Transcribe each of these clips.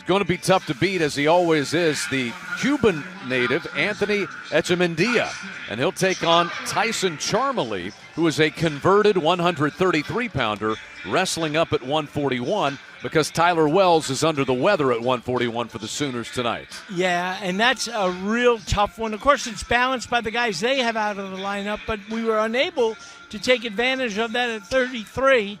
It's going to be tough to beat, as he always is, the Cuban native, Anthony Echemendia. And he'll take on Tyson Charmoli, who is a converted 133-pounder, wrestling up at 141 because Tyler Wells is under the weather at 141 for the Sooners tonight. Yeah, and that's a real tough one. Of course, it's balanced by the guys they have out of the lineup, but we were unable to take advantage of that at 33,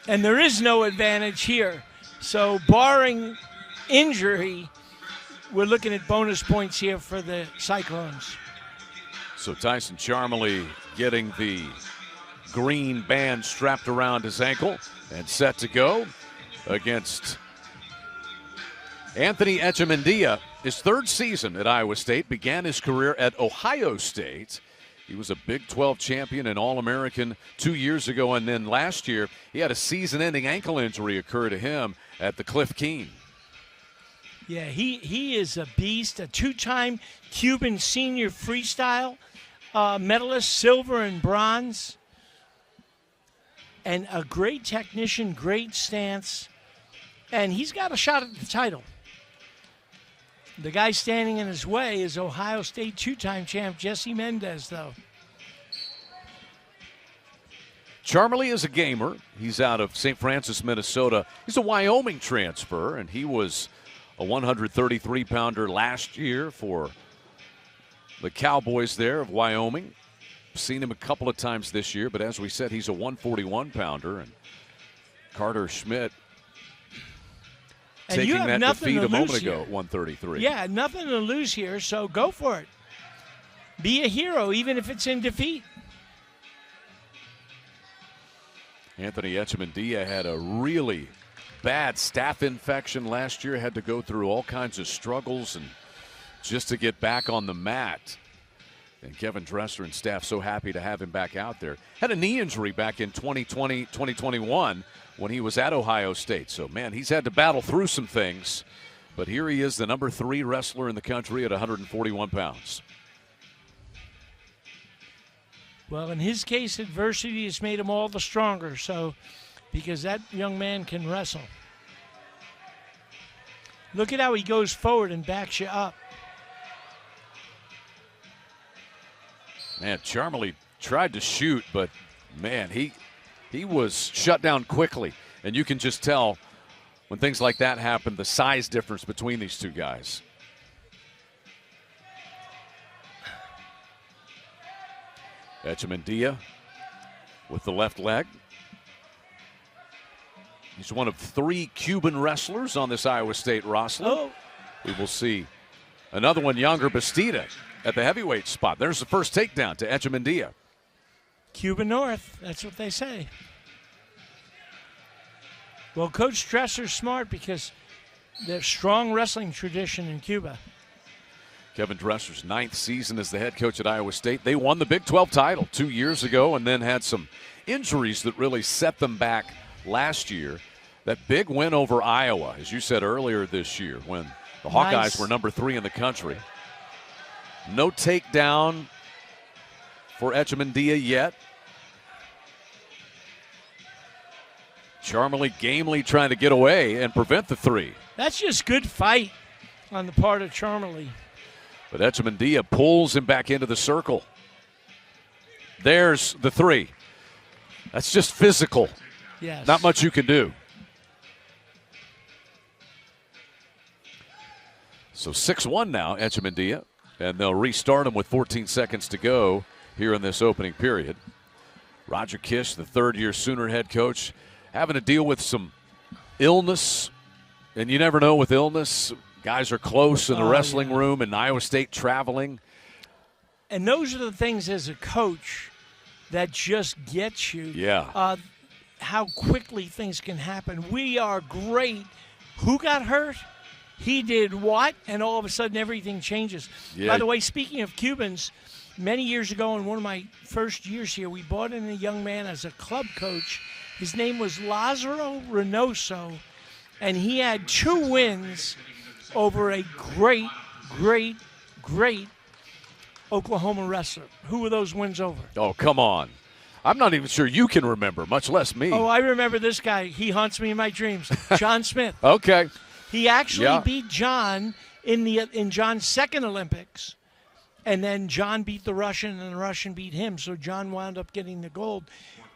and there is no advantage here. So barring injury, we're looking at bonus points here for the Cyclones. So Tyson Charmoli getting the green band strapped around his ankle and set to go against Anthony Echemendia. His third season at Iowa State, began his career at Ohio State. He was a Big 12 champion and All-American 2 years ago, and then last year he had a season-ending ankle injury occur to him at the Cliff Keen. Yeah, he is a beast, a two-time Cuban senior freestyle medalist, silver and bronze, and a great technician, great stance, and he's got a shot at the title. The guy standing in his way is Ohio State two-time champ Jesse Mendez, though. Charmoli is a gamer. He's out of St. Francis, Minnesota. He's a Wyoming transfer, and he was a 133-pounder last year for the Cowboys there of Wyoming. Seen him a couple of times this year, but as we said, he's a 141-pounder. And Carter Schmidt and taking that defeat a moment here. ago at 133. Yeah, nothing to lose here, so go for it. Be a hero, even if it's in defeat. Anthony Echemendia had a really bad staph infection last year, had to go through all kinds of struggles and just to get back on the mat. And Kevin Dresser and staff so happy to have him back out there. Had a knee injury back in 2020, 2021 when he was at Ohio State. So, man, he's had to battle through some things. But here he is, the number 3 wrestler in the country at 141 pounds. Well, in his case, adversity has made him all the stronger. So, because that young man can wrestle. Look at how he goes forward and backs you up. Man, Charmoli tried to shoot, but, man, he was shut down quickly. And you can just tell when things like that happen, the size difference between these two guys. Echemendia with the left leg. He's one of 3 Cuban wrestlers on this Iowa State roster. Oh. We will see another one, younger Bastida, at the heavyweight spot. There's the first takedown to Echemendia. Cuba North, that's what they say. Well, Coach Dresser's smart because there's strong wrestling tradition in Cuba. Kevin Dresser's 9th season as the head coach at Iowa State. They won the Big 12 title 2 years ago and then had some injuries that really set them back last year. That big win over Iowa, as you said earlier this year, when the Hawkeyes were number 3 in the country. No takedown for Echemendia yet. Charmoli gamely trying to get away and prevent the 3. That's just good fight on the part of Charmoli. But Echemendia pulls him back into the circle. There's the 3. That's just physical. Yes. Not much you can do. So 6-1 now, Echemendia. And they'll restart him with 14 seconds to go here in this opening period. Roger Kish, the third-year Sooner head coach, having to deal with some illness. And you never know with illness. Guys are close in the wrestling room, and Iowa State traveling. And those are the things as a coach that just get you. Yeah. How quickly things can happen. We are great. Who got hurt? He did what? And all of a sudden everything changes. Yeah. By the way, speaking of Cubans, many years ago in one of my first years here, we brought in a young man as a club coach. His name was Lazaro Reynoso, and he had 2 wins over a great, great, great Oklahoma wrestler. Who were those wins over? Oh, come on. I'm not even sure you can remember, much less me. Oh, I remember this guy. He haunts me in my dreams. John Smith. Okay. He actually beat John in John's second Olympics. And then John beat the Russian, and the Russian beat him. So John wound up getting the gold,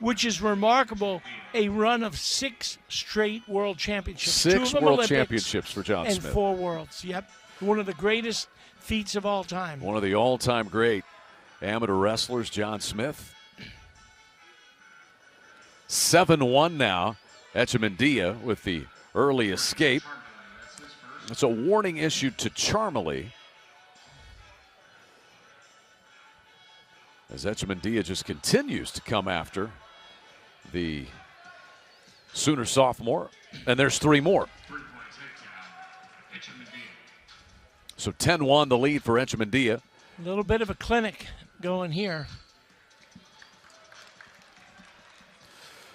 which is remarkable. A run of 6 straight world championships. 6 world Olympics championships for John Smith. And 4 worlds. Yep. One of the greatest feats of all time. One of the all-time great amateur wrestlers, John Smith. 7-1 now. Echemendia with the early escape. It's a warning issued to Charmoli, as Echemendia just continues to come after the Sooner sophomore. And there's 3 more. So 10-1 the lead for Echemendia. A little bit of a clinic going here.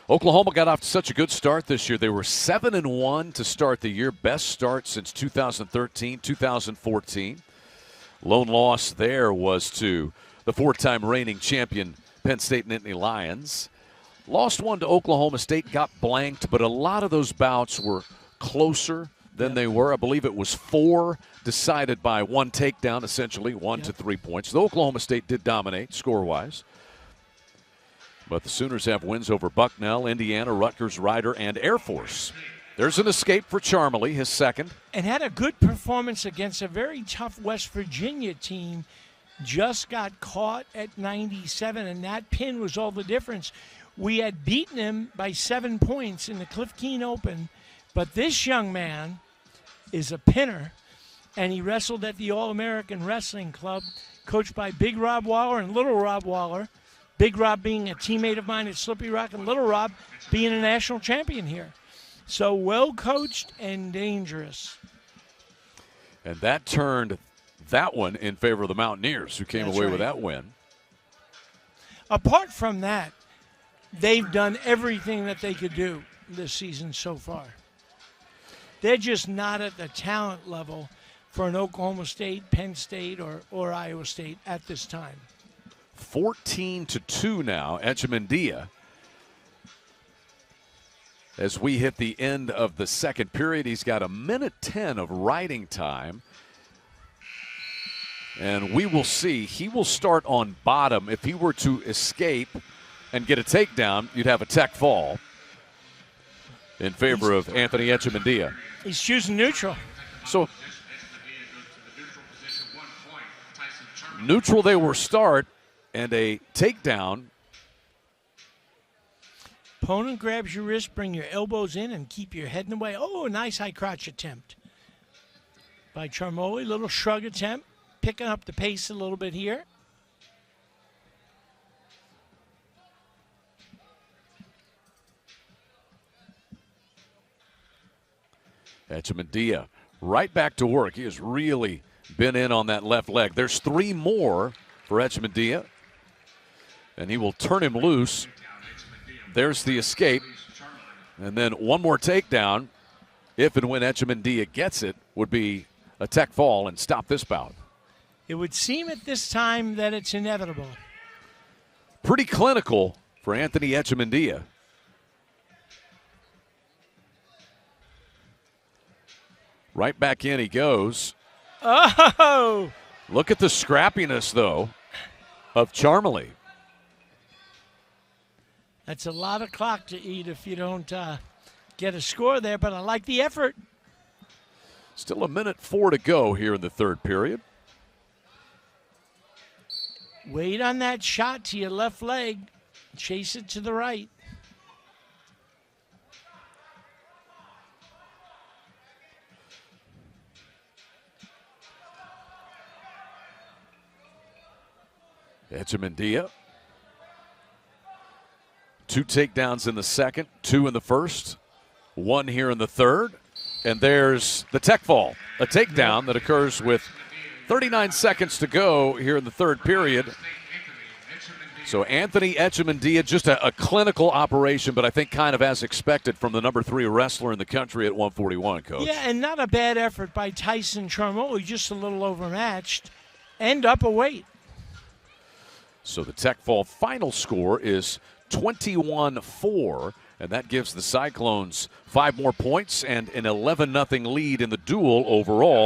Oklahoma got off to such a good start this year. They were 7-1 to start the year. Best start since 2013, 2014. Lone loss there was to the 4-time reigning champion Penn State Nittany Lions. Lost one to Oklahoma State, got blanked, but a lot of those bouts were closer than they were. I believe it was 4 decided by 1 takedown, essentially, 1 to 3 points. The Oklahoma State did dominate score-wise. But the Sooners have wins over Bucknell, Indiana, Rutgers, Rider, and Air Force. There's an escape for Charmoli, his second. And had a good performance against a very tough West Virginia team. Just got caught at 97, and that pin was all the difference. We had beaten him by 7 points in the Cliff Keen Open, but this young man is a pinner, and he wrestled at the All-American Wrestling Club, coached by Big Rob Waller and Little Rob Waller. Big Rob being a teammate of mine at Slippery Rock, and Little Rob being a national champion here. So well coached and dangerous. And that turned that one in favor of the Mountaineers, who came away with that win. Apart from that, they've done everything that they could do this season so far. They're just not at the talent level for an Oklahoma State, Penn State, or Iowa State at this time. 14-2 now, Echemendia. As we hit the end of the second period, he's got 1:10 of riding time. And we will see. He will start on bottom. If he were to escape and get a takedown, you'd have a tech fall in favor of Anthony Echemendia. He's choosing neutral. So neutral they will start, and a takedown. Opponent grabs your wrist, bring your elbows in, and keep your head in the way. Oh, a nice high crotch attempt by Charmoli. Little shrug attempt, picking up the pace a little bit here. Echemendia right back to work. He has really been in on that left leg. There's 3 more for Echemendia, and he will turn him loose. There's the escape. And then one more takedown, if and when Echemendia gets it, would be a tech fall and stop this bout. It would seem at this time that it's inevitable. Pretty clinical for Anthony Echemendia. Right back in he goes. Oh! Look at the scrappiness, though, of Charmoli. That's a lot of clock to eat if you don't get a score there, but I like the effort. Still 1:04 to go here in the third period. Wait on that shot to your left leg. Chase it to the right. Echemendia. 2 takedowns in the second, 2 in the first, 1 here in the third. And there's the tech fall, a takedown that occurs with 39 seconds to go here in the third period. So Anthony Echemendia, just a clinical operation, but I think kind of as expected from the number 3 wrestler in the country at 141, Coach. Yeah, and not a bad effort by Tyson Charmoli, just a little overmatched and up a weight. So the tech fall final score is 21-4 And that gives the Cyclones 5 more points and an 11-0 lead in the duel overall.